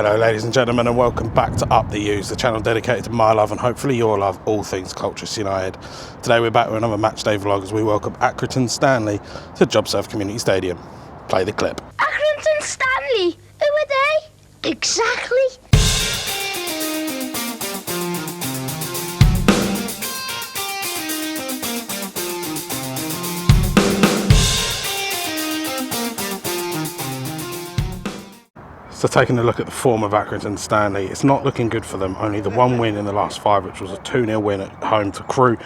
Hello ladies and gentlemen, and welcome back to Up the U's, the channel dedicated to my love and hopefully your love, all things Colchester United. Today we're back with another Matchday vlog as we welcome Accrington Stanley to JobServe Community Stadium. Play the clip. Accrington Stanley? Who are they? Exactly. So taking a look at the form of Accrington Stanley, it's not looking good for them. Only the one win in the last five, which was a 2-0 win at home to Crewe.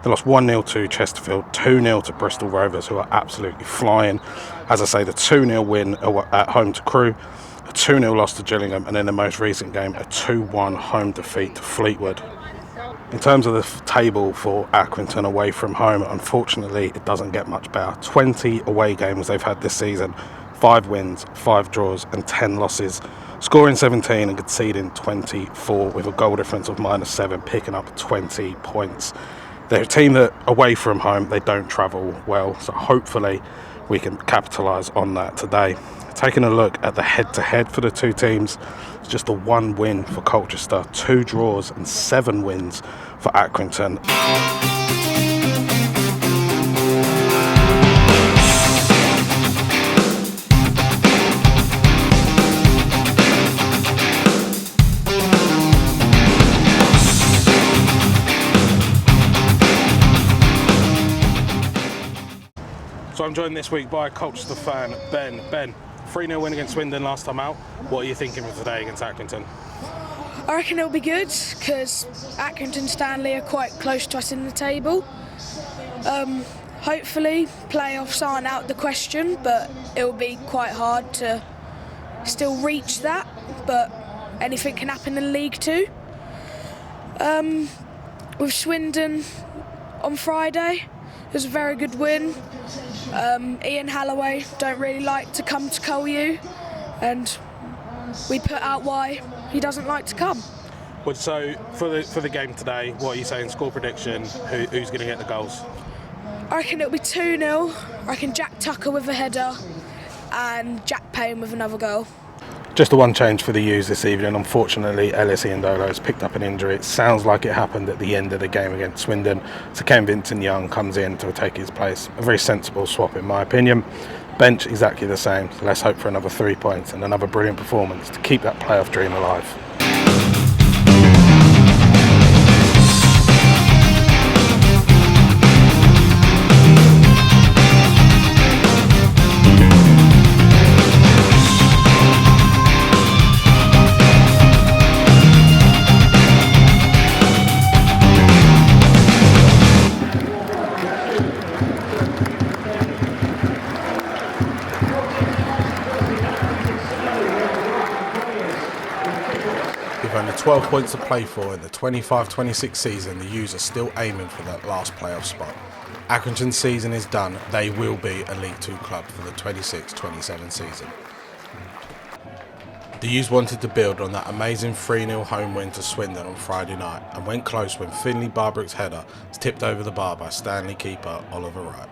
They lost 1-0 to Chesterfield, 2-0 to Bristol Rovers, who are absolutely flying. As I say, the 2-0 win at home to Crewe, a 2-0 loss to Gillingham, and in the most recent game, a 2-1 home defeat to Fleetwood. In terms of the table for Accrington away from home, unfortunately, it doesn't get much better. 20 away games they've had this season. 5 wins, 5 draws and 10 losses, scoring 17 and conceding 24 with a goal difference of -7, picking up 20 points. They're a team that away from home, they don't travel well, so hopefully we can capitalise on that today. Taking a look at the head-to-head for the two teams, it's just a 1 win for Colchester, 2 draws and 7 wins for Accrington. So I'm joined this week by Colchester fan Ben. Ben, 3-0 win against Swindon last time out. What are you thinking for today against Accrington? I reckon it'll be good because Accrington Stanley are quite close to us in the table. Hopefully playoffs aren't out the question, but it will be quite hard to still reach that, but anything can happen in League Two. With Swindon on Friday, it was a very good win. Ian Halloway don't really like to come to Colu, and we put out why he doesn't like to come. Well, so for the game today, what are you saying? Score prediction? Who's going to get the goals? I reckon it'll be 2-0. I reckon Jack Tucker with a header and Jack Payne with another goal. Just the one change for the U's this evening. Unfortunately, Ellis Iandolo has picked up an injury. It sounds like it happened at the end of the game against Swindon. So Ken Vincent-Young comes in to take his place. A very sensible swap in my opinion. Bench exactly the same. So let's hope for another 3 points and another brilliant performance to keep that playoff dream alive. With only 12 points to play for in the 25-26 season, the U's are still aiming for that last playoff spot. Accrington's season is done. They will be a League Two club for the 26-27 season. The U's wanted to build on that amazing 3-0 home win to Swindon on Friday night and went close when Finley Barbrick's header was tipped over the bar by Stanley keeper Oliver Wright.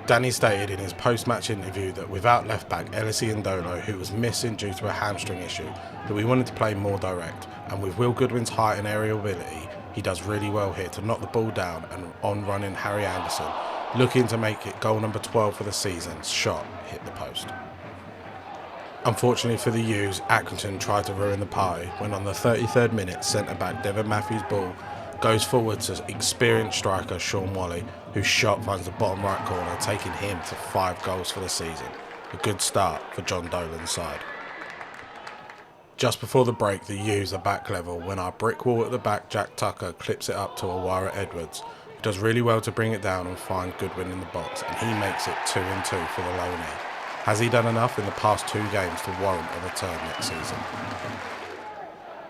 Danny stated in his post-match interview that without left-back Ellis Iandolo, who was missing due to a hamstring issue, that we wanted to play more direct, and with Will Goodwin's height and aerial ability, he does really well here to knock the ball down and on running Harry Anderson, looking to make it goal number 12 for the season. Shot hit the post. Unfortunately for the U's, Accrington tried to ruin the party when on the 33rd minute centre-back Devon Matthews' ball goes forward to experienced striker Sean Whalley, whose shot finds the bottom right corner, taking him to 5 goals for the season. A good start for John Dolan's side. Just before the break, the U's are back level when our brick wall at the back Jack Tucker clips it up to Awara Edwards, who does really well to bring it down and find Goodwin in the box, and he makes it 2-2 for the loanee. Has he done enough in the past 2 games to warrant a return next season?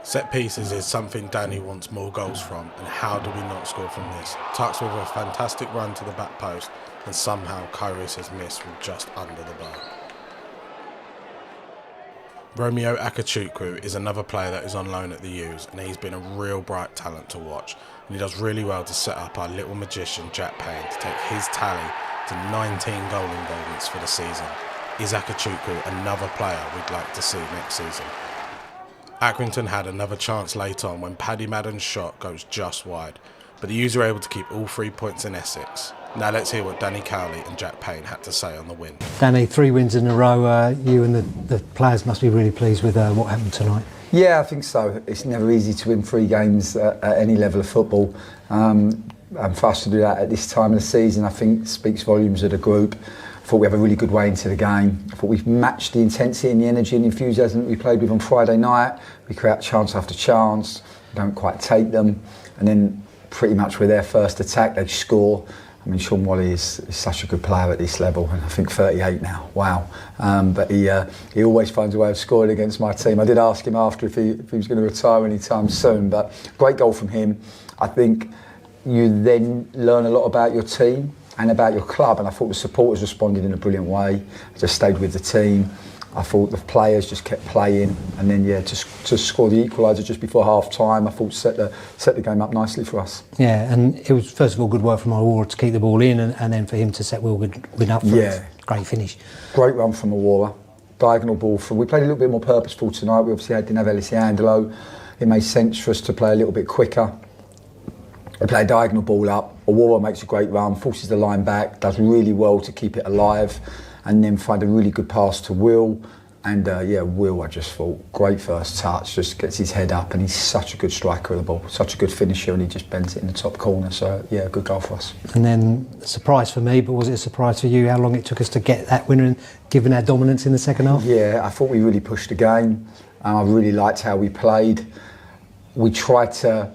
Set pieces is something Danny wants more goals from, and how do we not score from this? Tucks with a fantastic run to the back post, and somehow Kyrus has missed from just under the bar. Romeo Akachukwu is another player that is on loan at the U's, and he's been a real bright talent to watch. And he does really well to set up our little magician Jack Payne to take his tally to 19 goal involvements for the season. Is Akachukwu another player we'd like to see next season? Accrington had another chance late on when Paddy Madden's shot goes just wide, but the U's were able to keep all 3 points in Essex. Now let's hear what Danny Cowley and Jack Payne had to say on the win. Danny, 3 wins in a row. You and the players must be really pleased with what happened tonight. Yeah, I think so. It's never easy to win 3 games at any level of football. And for us to do that at this time of the season, I think speaks volumes of the group. I thought we have a really good way into the game. I thought we've matched the intensity and the energy and the enthusiasm that we played with on Friday night. We create chance after chance, don't quite take them, and then pretty much with their first attack, they score. I mean, Sean Wally is such a good player at this level, and I think 38 now, wow. But he always finds a way of scoring against my team. I did ask him after if he was going to retire anytime soon, but great goal from him. I think you then learn a lot about your team and about your club, and I thought the supporters responded in a brilliant way. I just stayed with the team. I thought the players just kept playing, and then to score the equaliser just before half time, I thought set the game up nicely for us. Yeah, and it was first of all good work from Aurora to keep the ball in, and then for him to set Will win up for it. Great finish. Great run from Aurora. Diagonal ball for. We played a little bit more purposeful tonight. We obviously didn't have Alessandro. It made sense for us to play a little bit quicker. We play a diagonal ball up. Aurora makes a great run, forces the line back, does really well to keep it alive, and then find a really good pass to Will. And Will, I just thought, great first touch, just gets his head up, and he's such a good striker of the ball, such a good finisher, and he just bends it in the top corner. So, yeah, good goal for us. And then, a surprise for me, but was it a surprise for you how long it took us to get that winner, given our dominance in the second half? Yeah, I thought we really pushed the game. I really liked how we played. We tried to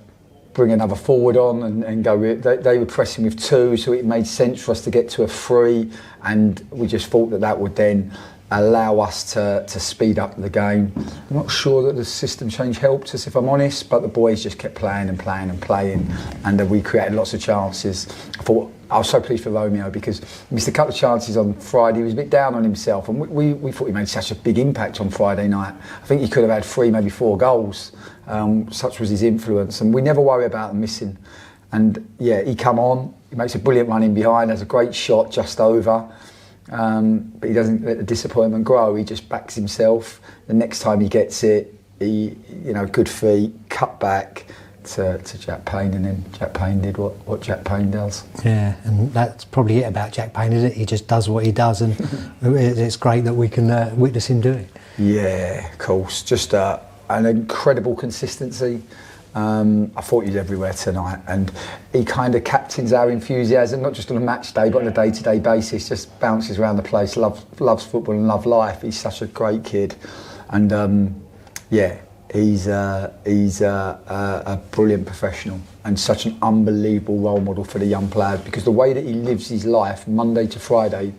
bring another forward on and go. They were pressing with 2, so it made sense for us to get to a 3, and we just thought that would then allow us to speed up the game. I'm not sure that the system change helped us, if I'm honest, but the boys just kept playing, and we created lots of chances. I was so pleased for Romeo because he missed a couple of chances on Friday. He was a bit down on himself, and we thought he made such a big impact on Friday night. I think he could have had 3, maybe 4 goals. Such was his influence, and we never worry about him missing. And yeah, he come on, he makes a brilliant run in behind, has a great shot just over. But he doesn't let the disappointment grow. He just backs himself. The next time he gets it, good feet, cut back to Jack Payne, and then Jack Payne did what Jack Payne does. Yeah, and that's probably it about Jack Payne, isn't it? He just does what he does, and it's great that we can witness him do it. Yeah, of course. Just an incredible consistency. I thought he was everywhere tonight, and he kind of captains our enthusiasm, not just on a match day, but on a day-to-day basis. Just bounces around the place, loves football and loves life. He's such a great kid, and he's a brilliant professional and such an unbelievable role model for the young players, because the way that he lives his life Monday to Friday,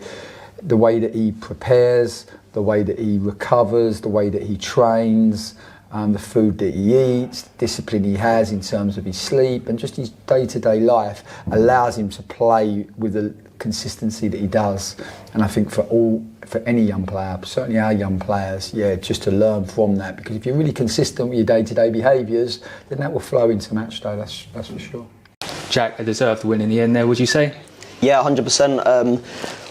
the way that he prepares, the way that he recovers, the way that he trains, the food that he eats, discipline he has in terms of his sleep, and just his day-to-day life allows him to play with the consistency that he does. And I think for any young player, certainly our young players, just to learn from that, because if you're really consistent with your day-to-day behaviours, then that will flow into Matchday, that's for sure. Jack, they deserved the win in the end there, would you say? Yeah, 100%.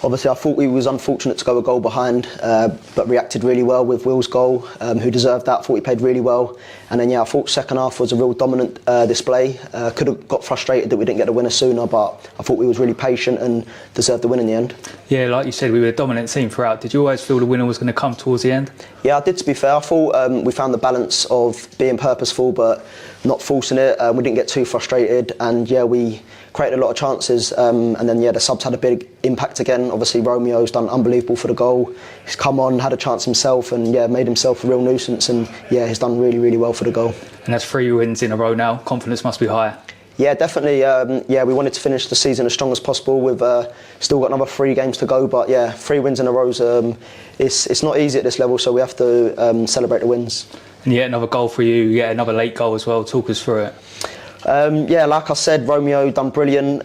Obviously, I thought we was unfortunate to go a goal behind, but reacted really well with Will's goal, who deserved that. I thought he played really well. And then, I thought second half was a real dominant display. Could have got frustrated that we didn't get the winner sooner, but I thought we was really patient and deserved the win in the end. Yeah, like you said, we were a dominant team throughout. Did you always feel the winner was going to come towards the end? Yeah, I did, to be fair. I thought we found the balance of being purposeful but not forcing it. We didn't get too frustrated, and we created a lot of chances, and then the subs had a big impact again. Obviously Romeo's done unbelievable for the goal. He's come on, had a chance himself, and made himself a real nuisance, and he's done really, really well for the goal. And that's 3 wins in a row now. Confidence must be higher. Yeah, definitely. We wanted to finish the season as strong as possible. We've still got another 3 games to go, but 3 wins in a row, it's not easy at this level, so we have to celebrate the wins. And yet another goal for you, another late goal as well. Talk us through it. Yeah, like I said, Romeo done brilliant.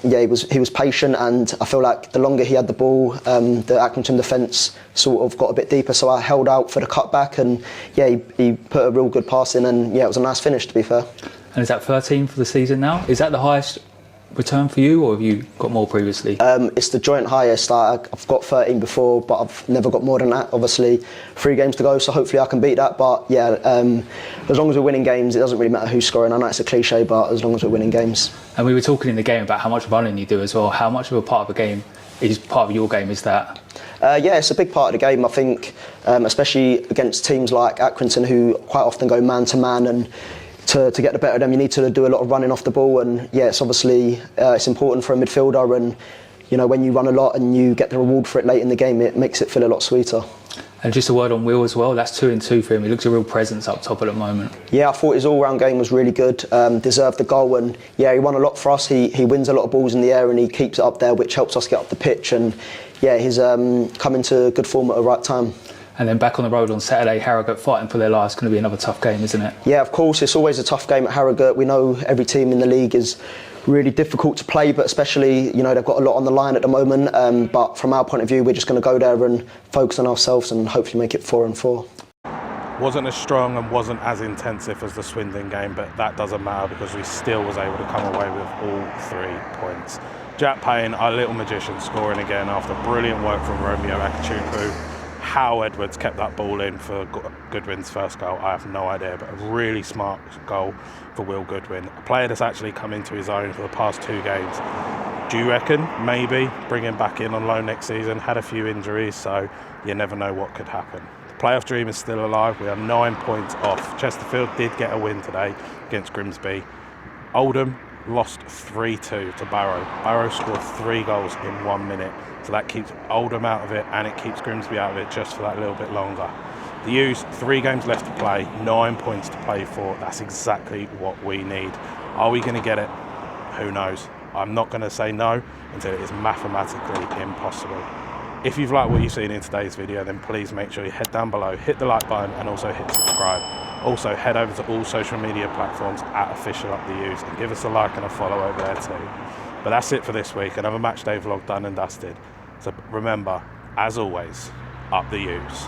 Yeah, he was patient, and I feel like the longer he had the ball, the Accrington defence sort of got a bit deeper. So I held out for the cutback, and yeah, he put a real good pass in, and yeah, it was a nice finish, to be fair. And is that 13 for the season now? Is that the highest return for you, or have you got more previously? It's the joint highest. I've got 13 before, but I've never got more than that. Obviously, 3 games to go, so hopefully I can beat that. But yeah, as long as we're winning games, it doesn't really matter who's scoring. I know it's a cliche, but as long as we're winning games. And we were talking in the game about how much running you do as well. How much of a part of the game is part of your game is that? Yeah, it's a big part of the game. I think, especially against teams like Accrington, who quite often go man to man, and to get the better of them, you need to do a lot of running off the ball. And yeah, it's obviously it's important for a midfielder. And you know, when you run a lot and you get the reward for it late in the game, it makes it feel a lot sweeter. And just a word on Will as well. That's 2 and 2 for him. He looks a real presence up top at the moment. Yeah, I thought his all-round game was really good. Deserved the goal, and yeah, he won a lot for us. He wins a lot of balls in the air, and he keeps it up there, which helps us get up the pitch. And yeah, he's come into good form at the right time. And then back on the road on Saturday, Harrogate fighting for their lives. Going to be another tough game, isn't it? Yeah, of course. It's always a tough game at Harrogate. We know every team in the league is really difficult to play, but especially, you know, they've got a lot on the line at the moment. But from our point of view, we're just going to go there and focus on ourselves and hopefully make it 4-4. Wasn't as strong and wasn't as intensive as the Swindon game, but that doesn't matter because we still was able to come away with all 3 points. Jack Payne, our little magician, scoring again after brilliant work from Romeo Akachuku. How Edwards kept that ball in for Goodwin's first goal, I have no idea, but a really smart goal for Will Goodwin. A player that's actually come into his own for the past 2 games. Do you reckon maybe bring him back in on loan next season? Had a few injuries, so you never know what could happen. The playoff dream is still alive. We are 9 points off. Chesterfield did get a win today against Grimsby. Oldham lost 3-2 to Barrow. Barrow scored 3 goals in 1 minute. So that keeps Oldham out of it, and it keeps Grimsby out of it just for that little bit longer. The U's 3 games left to play, 9 points to play for. That's exactly what we need. Are we going to get it? Who knows? I'm not going to say no until it is mathematically impossible. If you've liked what you've seen in today's video, then please make sure you head down below, hit the like button, and also hit subscribe. Also, head over to all social media platforms at @OfficialUpTheUs and give us a like and a follow over there too. But that's it for this week. Another Matchday vlog done and dusted. So remember, as always, up the U's.